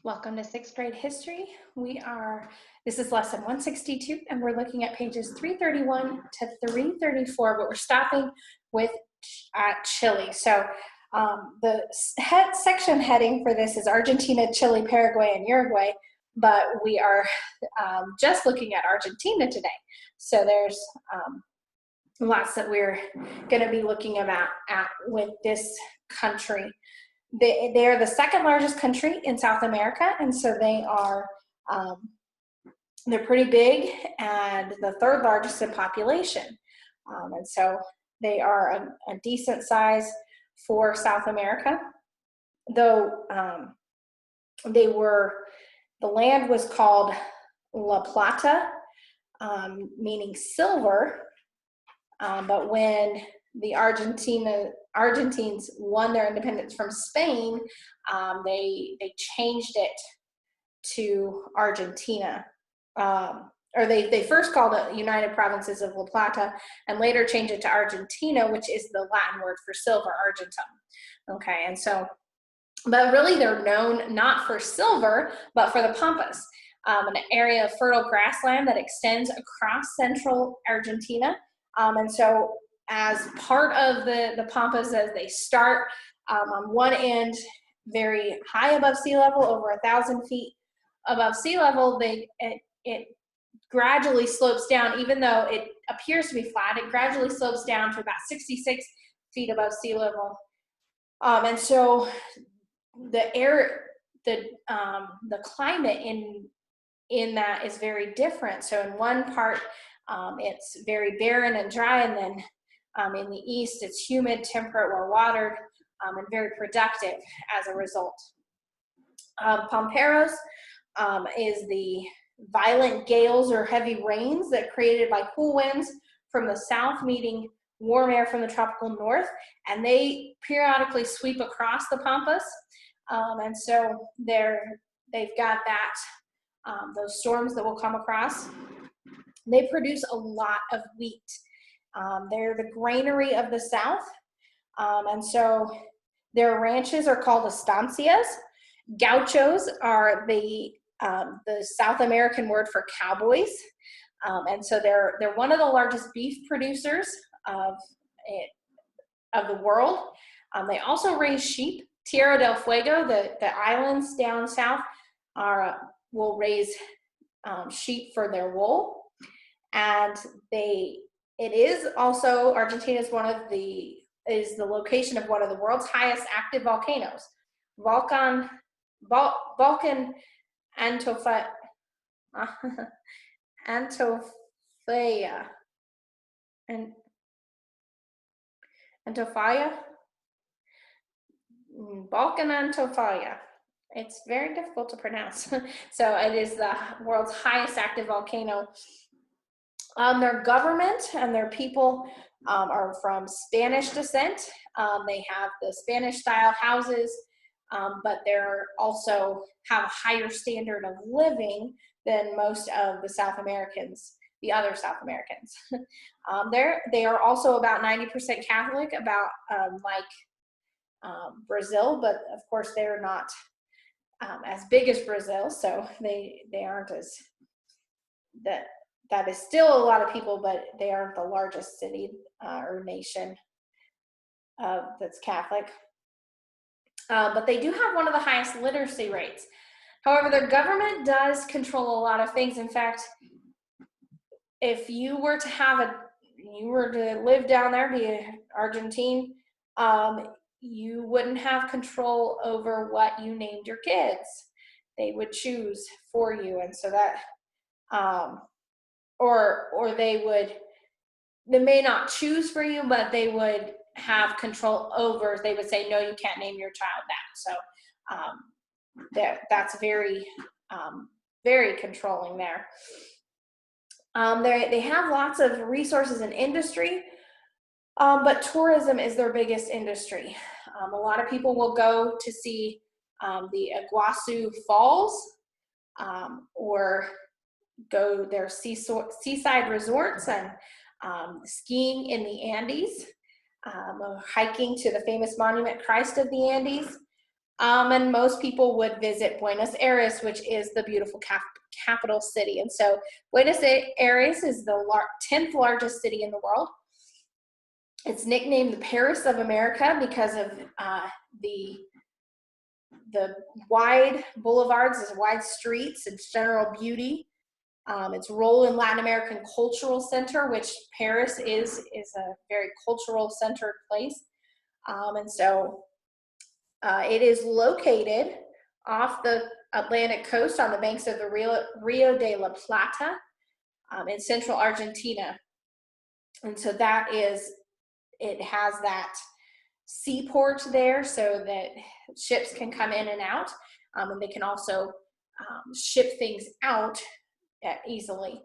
Welcome to sixth grade history. This is lesson 162, and we're looking at pages 331 to 334, but we're stopping with Chile. So the section heading for this is Argentina, Chile, Paraguay, and Uruguay, but we are just looking at Argentina today. So there's lots that we're going to be looking at with this country. They are the second largest country in South America, and so they're pretty big, and the third largest in population. And so they are a decent size for South America, though the land was called La Plata, meaning silver, but when the Argentines won their independence from Spain, they changed it to Argentina. Or they first called it United Provinces of La Plata and later changed it to Argentina, which is the Latin word for silver, argentum. Okay, and so, but really they're known not for silver, but for the Pampas, an area of fertile grassland that extends across central Argentina. And so as part of the Pampas, as they start on one end, very high above sea level, over 1,000 feet above sea level, it gradually slopes down. Even though it appears to be flat, it gradually slopes down to about 66 feet above sea level. And so the climate in that is very different. So in one part, it's very barren and dry, and then in the east, it's humid, temperate, well-watered, and very productive as a result. Pamperos is the violent gales or heavy rains that created by cool winds from the south meeting warm air from the tropical north, and they periodically sweep across the Pampas. And so they've got that, those storms that will come across. They produce a lot of wheat. They're the granary of the South. And so their ranches are called estancias. Gauchos are the South American word for cowboys. And so they're one of the largest beef producers of the world. They also raise sheep. Tierra del Fuego, the islands down south, will raise sheep for their wool. And it is also, Argentina is the location of one of the world's highest active volcanoes. Vulcan Antofalla. Vulcan Antofalla. It's very difficult to pronounce. So it is the world's highest active volcano. Their government and their people are from Spanish descent. They have the Spanish-style houses, but they're also have a higher standard of living than most of the other South Americans. They are also about 90% Catholic, about like Brazil, but of course they're not as big as Brazil, so they aren't as that is still a lot of people, but they aren't the largest city or nation that's Catholic. But they do have one of the highest literacy rates. However, their government does control a lot of things. In fact, if you were to live down there, be Argentine, you wouldn't have control over what you named your kids. They would choose for you, and so that, or they may not choose for you, but they would have control over. They would say, no, you can't name your child that. So that's very, very controlling there. They have lots of resources and industry, but tourism is their biggest industry. A lot of people will go to see the Iguazu Falls, or go their seaside resorts and skiing in the Andes, hiking to the famous monument Christ of the Andes. And most people would visit Buenos Aires, which is the beautiful capital city. And so Buenos Aires is the 10th largest city in the world. It's nicknamed the Paris of America because of the wide boulevards, its wide streets, its general beauty, its role in Latin American cultural center, which Paris is a very cultural centered place. And so it is located off the Atlantic coast on the banks of the Rio de la Plata in central Argentina. And so it has that seaport there so that ships can come in and out, and they can also ship things out easily.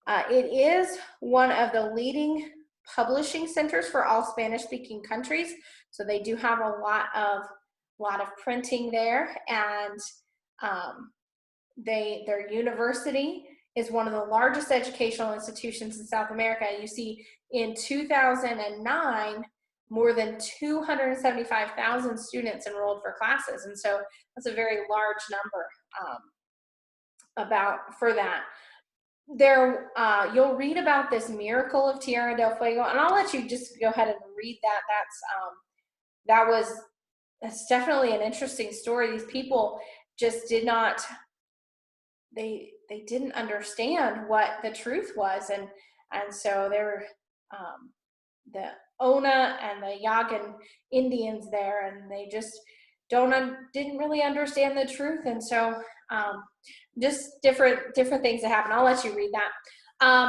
It is one of the leading publishing centers for all Spanish-speaking countries, so they do have a lot of printing there, and their university is one of the largest educational institutions in South America. You see, in 2009, more than 275,000 students enrolled for classes, and so that's a very large number for that. There, you'll read about this miracle of Tierra del Fuego, and I'll let you just go ahead and read that. That's definitely an interesting story. These people just they didn't understand what the truth was, and so they were the Ona and the Yagan Indians there, and they just didn't really understand the truth, and so just different things that happen. I'll let you read that.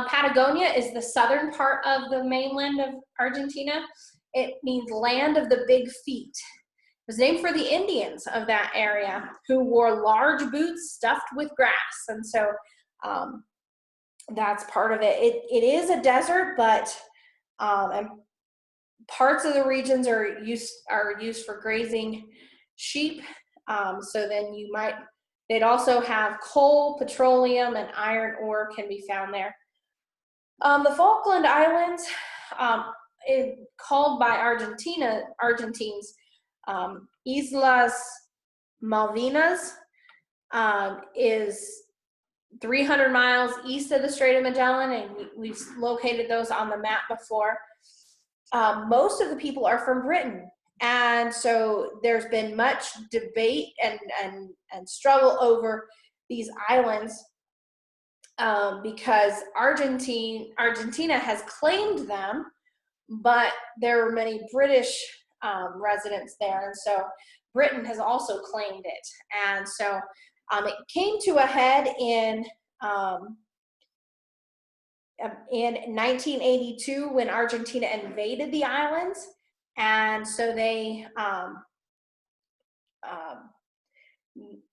Patagonia is the southern part of the mainland of Argentina. It means land of the big feet. It was named for the Indians of that area who wore large boots stuffed with grass, and so that's part of it. It is a desert, but and parts of the regions are used for grazing sheep. So then they'd also have coal, petroleum, and iron ore can be found there. The Falkland Islands, is called by Argentines Islas Malvinas, is 300 miles east of the Strait of Magellan, and we've located those on the map before. Most of the people are from Britain, and so there's been much debate and struggle over these islands because Argentina has claimed them, but there are many British residents there, and so Britain has also claimed it. And so it came to a head in 1982 when Argentina invaded the islands, and so they,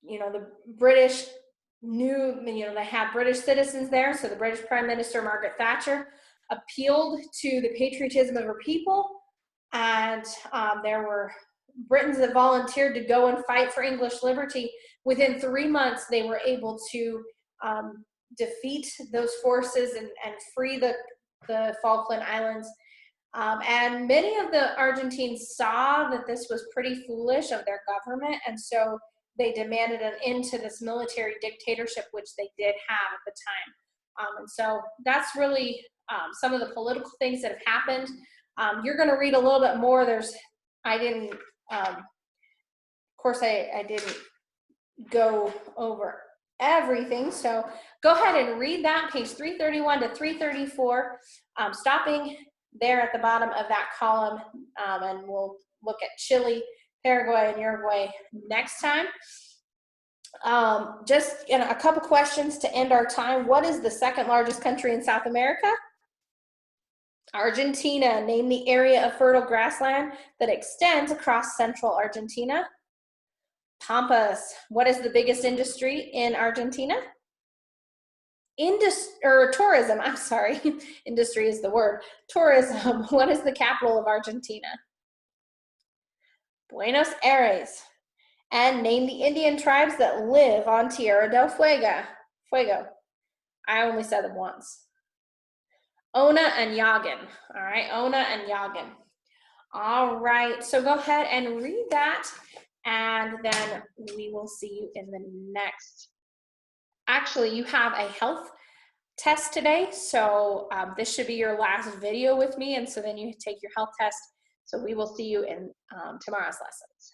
the British they had British citizens there, so the British Prime Minister Margaret Thatcher appealed to the patriotism of her people, and there were Britons that volunteered to go and fight for English liberty. Within 3 months, they were able to defeat those forces and free the Falkland Islands. And many of the Argentines saw that this was pretty foolish of their government, and so they demanded an end to this military dictatorship, which they did have at the time. And so that's really some of the political things that have happened. You're going to read a little bit more. I didn't go over everything, so go ahead and read that, page 331 to 334, stopping there at the bottom of that column, and we'll look at Chile, Paraguay, and Uruguay next time. Just a couple questions to end our time. What is the second largest country in South America? Argentina. Name the area of fertile grassland that extends across central Argentina. Pampas. What is the biggest industry in Argentina? Tourism, I'm sorry. Industry is the word. Tourism. What is the capital of Argentina? Buenos Aires. And name the Indian tribes that live on Tierra del Fuego. I only said them once. Ona and Yagan. All right, Ona and Yagan. All right, so go ahead and read that, and then we will see you in the next. Actually, you have a health test today, so this should be your last video with me, and so then you take your health test. So we will see you in tomorrow's lessons.